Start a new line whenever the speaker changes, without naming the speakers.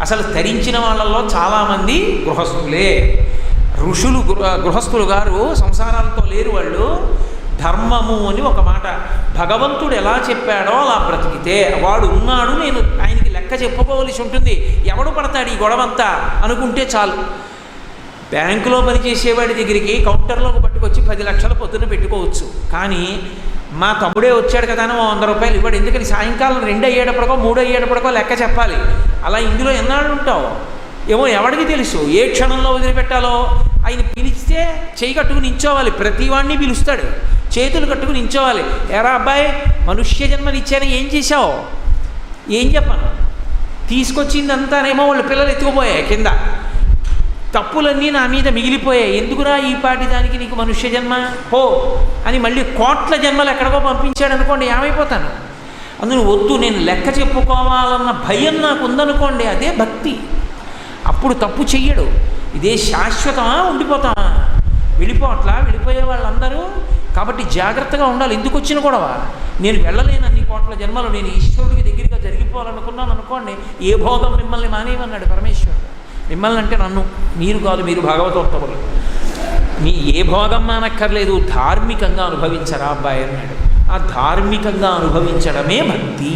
అసలు తరించిన వాళ్ళల్లో చాలామంది గృహస్థులే. ఋషులు గృహస్థులు గారు సంసారాలతో లేరు. వాళ్ళు ధర్మము అని ఒక మాట, భగవంతుడు ఎలా చెప్పాడో అలా బ్రతికితే వాడు ఉన్నాడు, నేను ఆయనకి లెక్క చెప్పుకోవలసి ఉంటుంది, ఎవడు పడతాడు ఈ గొడవంతా అనుకుంటే చాలు. బ్యాంకులో పనిచేసేవాడి దగ్గరికి కౌంటర్లోకి పట్టుకొచ్చి 10 లక్షలు పొద్దున్న పెట్టుకోవచ్చు. కానీ మా తమ్ముడే వచ్చాడు కదా అని 100 రూపాయలు ఇవ్వడు. ఎందుకని సాయంకాలం 2 అయ్యేటప్పటికో 3 అయ్యేటప్పటికో లెక్క చెప్పాలి. అలా ఇందులో ఎన్నాళ్ళు ఉంటావు ఏమో ఎవడికి తెలుసు, ఏ క్షణంలో వదిలిపెట్టాలో. ఆయన పిలిస్తే చేయి కట్టుకు నించోవాలి, ప్రతివాడిని పిలుస్తాడు, చేతులు కట్టుకు నించోవాలి. ఎరా అబ్బాయి, మనుష్య జన్మనిచ్చాను, ఏం చేశావు, ఏం చెప్పను, తీసుకొచ్చిందంతానేమో వాళ్ళ పిల్లలు ఎత్తుకుపోయాయి కింద, తప్పులన్నీ నా మీద మిగిలిపోయాయి, ఎందుకురా ఈ పాటి దానికి నీకు మనుష్య జన్మ పో అని మళ్ళీ కోట్ల జన్మలు ఎక్కడికో పంపించాడు అనుకోండి, ఏమైపోతాను. అందులో వద్దు, నేను లెక్క చెప్పుకోవాలన్న భయం నాకు ఉందనుకోండి, అదే భక్తి. అప్పుడు తప్పు చెయ్యడు. ఇదే శాశ్వతమా, ఉండిపోతామా, వెళ్ళిపోయే వాళ్ళందరూ. కాబట్టి జాగ్రత్తగా ఉండాలి. ఎందుకు వచ్చిన గొడవ, నేను వెళ్ళలేను అన్ని కోట్ల జన్మలు, నేను ఈశ్వరుడికి దగ్గరగా జరిగిపోవాలనుకున్నాను అనుకోండి, ఏ భోగం మిమ్మల్ని మానేయమన్నాడు పరమేశ్వరుడు. మిమ్మల్ని అంటే నన్ను, మీరు కాదు, మీరు భాగవతోత్తములు, మీ ఏ భోగం మానక్కర్లేదు, ధార్మికంగా అనుభవించరా అబ్బాయి అన్నాడు. ఆ ధార్మికంగా అనుభవించడమే భక్తి.